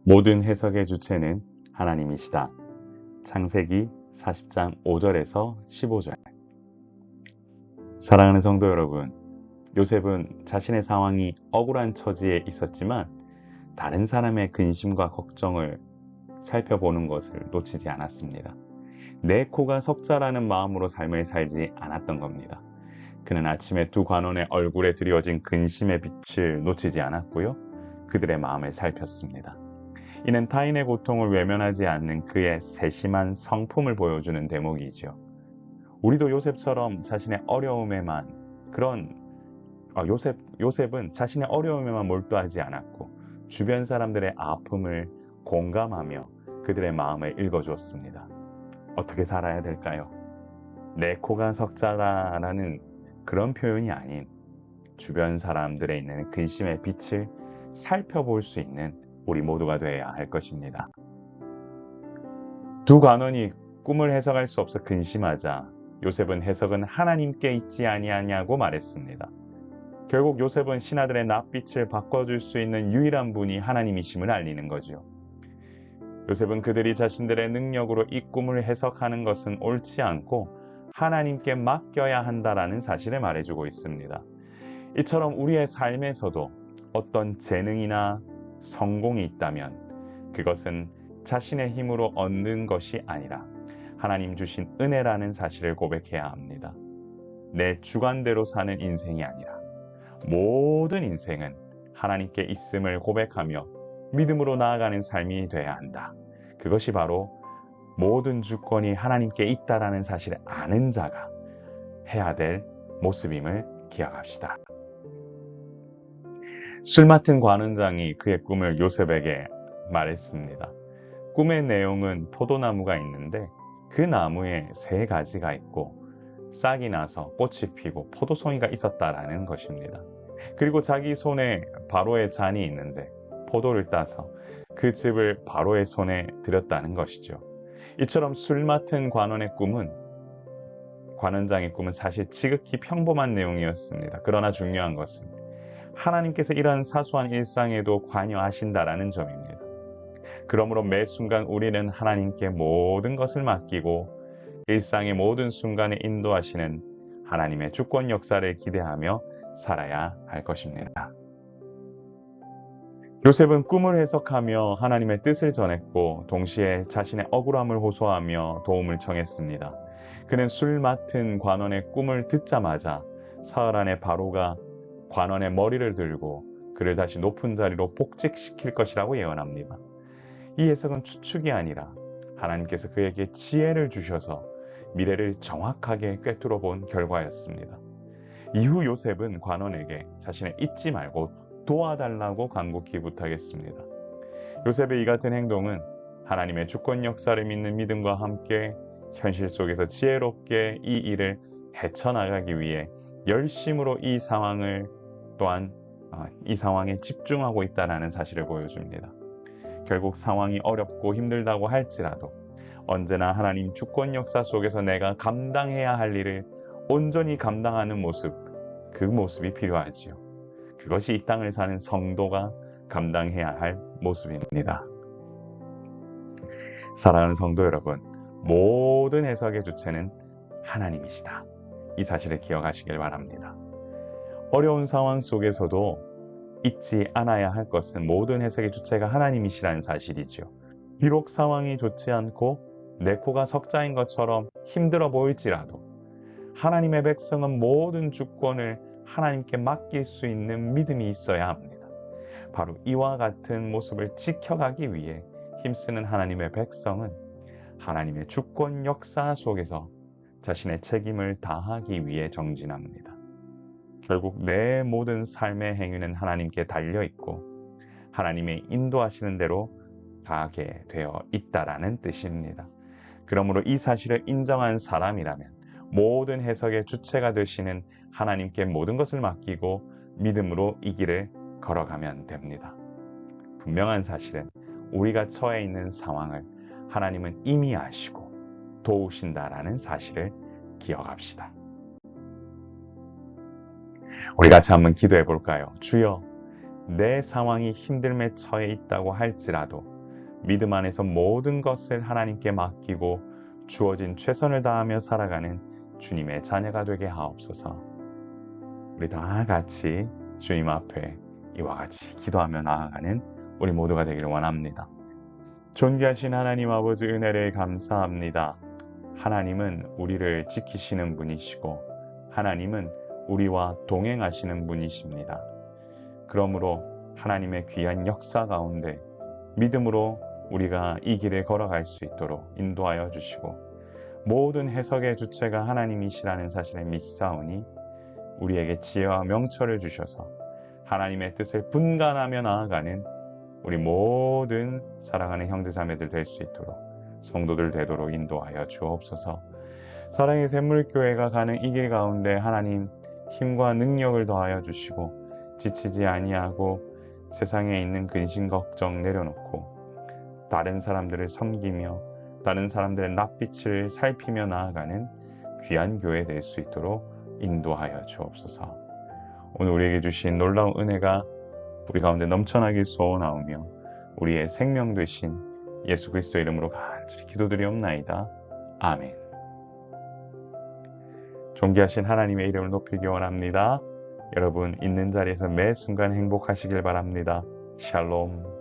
모든 해석의 주체는 하나님이시다. 창세기 40장 5절에서 15절. 사랑하는 성도 여러분, 요셉은 자신의 상황이 억울한 처지에 있었지만 다른 사람의 근심과 걱정을 살펴보는 것을 놓치지 않았습니다. 내 코가 석자라는 마음으로 삶을 살지 않았던 겁니다. 그는 아침에 두 관원의 얼굴에 드리워진 근심의 빛을 놓치지 않았고요. 그들의 마음을 살폈습니다. 이는 타인의 고통을 외면하지 않는 그의 세심한 성품을 보여주는 대목이죠. 우리도 요셉처럼 자신의 어려움에만 요셉은 자신의 어려움에만 몰두하지 않았고 주변 사람들의 아픔을 공감하며 그들의 마음을 읽어주었습니다. 어떻게 살아야 될까요? 내 코가 석자라는 그런 표현이 아닌 주변 사람들에 있는 근심의 빛을 살펴볼 수 있는 우리 모두가 되어야 할 것입니다. 두 관원이 꿈을 해석할 수 없어 근심하자 요셉은 해석은 하나님께 있지 아니하냐고 말했습니다. 결국 요셉은 신하들의 낯빛을 바꿔줄 수 있는 유일한 분이 하나님이심을 알리는 거죠. 요셉은 그들이 자신들의 능력으로 이 꿈을 해석하는 것은 옳지 않고 하나님께 맡겨야 한다라는 사실을 말해주고 있습니다. 이처럼 우리의 삶에서도 어떤 재능이나 성공이 있다면 그것은 자신의 힘으로 얻는 것이 아니라 하나님 주신 은혜라는 사실을 고백해야 합니다. 내 주관대로 사는 인생이 아니라 모든 인생은 하나님께 있음을 고백하며 믿음으로 나아가는 삶이 돼야 한다. 그것이 바로 모든 주권이 하나님께 있다라는 사실을 아는 자가 해야 될 모습임을 기억합시다. 술 맡은 관원장이 그의 꿈을 요셉에게 말했습니다. 꿈의 내용은 포도나무가 있는데 그 나무에 3가지가 있고 싹이 나서 꽃이 피고 포도송이가 있었다라는 것입니다. 그리고 자기 손에 바로의 잔이 있는데 포도를 따서 그 즙을 바로의 손에 들였다는 것이죠. 이처럼 술 맡은 관원장의 꿈은 사실 지극히 평범한 내용이었습니다. 그러나 중요한 것은 하나님께서 이러한 사소한 일상에도 관여하신다라는 점입니다. 그러므로 매 순간 우리는 하나님께 모든 것을 맡기고 일상의 모든 순간에 인도하시는 하나님의 주권 역사를 기대하며 살아야 할 것입니다. 요셉은 꿈을 해석하며 하나님의 뜻을 전했고 동시에 자신의 억울함을 호소하며 도움을 청했습니다. 그는 술 맡은 관원의 꿈을 듣자마자 사흘 안에 바로가 관원의 머리를 들고 그를 다시 높은 자리로 복직시킬 것이라고 예언합니다. 이 해석은 추측이 아니라 하나님께서 그에게 지혜를 주셔서 미래를 정확하게 꿰뚫어 본 결과였습니다. 이후 요셉은 관원에게 자신을 잊지 말고 도와달라고 간곡히 부탁했습니다. 요셉의 이 같은 행동은 하나님의 주권 역사를 믿는 믿음과 함께 현실 속에서 지혜롭게 이 일을 헤쳐나가기 위해 열심으로 이 상황에 집중하고 있다는 사실을 보여줍니다. 결국 상황이 어렵고 힘들다고 할지라도 언제나 하나님 주권 역사 속에서 내가 감당해야 할 일을 온전히 감당하는 모습, 그 모습이 필요하지요. 그것이 이 땅을 사는 성도가 감당해야 할 모습입니다. 사랑하는 성도 여러분, 모든 해석의 주체는 하나님이시다. 이 사실을 기억하시길 바랍니다. 어려운 상황 속에서도 잊지 않아야 할 것은 모든 해석의 주체가 하나님이시라는 사실이죠. 비록 상황이 좋지 않고 내 코가 석자인 것처럼 힘들어 보일지라도 하나님의 백성은 모든 주권을 하나님께 맡길 수 있는 믿음이 있어야 합니다. 바로 이와 같은 모습을 지켜가기 위해 힘쓰는 하나님의 백성은 하나님의 주권 역사 속에서 자신의 책임을 다하기 위해 정진합니다. 결국 내 모든 삶의 행위는 하나님께 달려있고 하나님의 인도하시는 대로 가게 되어 있다라는 뜻입니다. 그러므로 이 사실을 인정한 사람이라면 모든 해석의 주체가 되시는 하나님께 모든 것을 맡기고 믿음으로 이 길을 걸어가면 됩니다. 분명한 사실은 우리가 처해 있는 상황을 하나님은 이미 아시고 도우신다라는 사실을 기억합시다. 우리 같이 한번 기도해 볼까요? 주여, 내 상황이 힘듦에 처해 있다고 할지라도 믿음 안에서 모든 것을 하나님께 맡기고 주어진 최선을 다하며 살아가는 주님의 자녀가 되게 하옵소서. 우리 다 같이 주님 앞에 이와 같이 기도하며 나아가는 우리 모두가 되기를 원합니다. 존귀하신 하나님 아버지, 은혜를 감사합니다. 하나님은 우리를 지키시는 분이시고 하나님은 우리와 동행하시는 분이십니다. 그러므로 하나님의 귀한 역사 가운데 믿음으로 우리가 이 길을 걸어갈 수 있도록 인도하여 주시고, 모든 해석의 주체가 하나님이시라는 사실을 믿사오니 우리에게 지혜와 명철을 주셔서 하나님의 뜻을 분간하며 나아가는 우리 모든 사랑하는 형제자매들 될 수 있도록, 성도들 되도록 인도하여 주옵소서. 사랑의 샘물교회가 가는 이 길 가운데 하나님 힘과 능력을 더하여 주시고, 지치지 아니하고 세상에 있는 근심 걱정 내려놓고 다른 사람들을 섬기며 다른 사람들의 낯빛을 살피며 나아가는 귀한 교회 될 수 있도록 인도하여 주옵소서. 오늘 우리에게 주신 놀라운 은혜가 우리 가운데 넘쳐나길 소원하오며 우리의 생명 되신 예수 그리스도의 이름으로 간절히 기도드리옵나이다. 아멘. 존귀하신 하나님의 이름을 높이기 원합니다. 여러분 있는 자리에서 매 순간 행복하시길 바랍니다. 샬롬.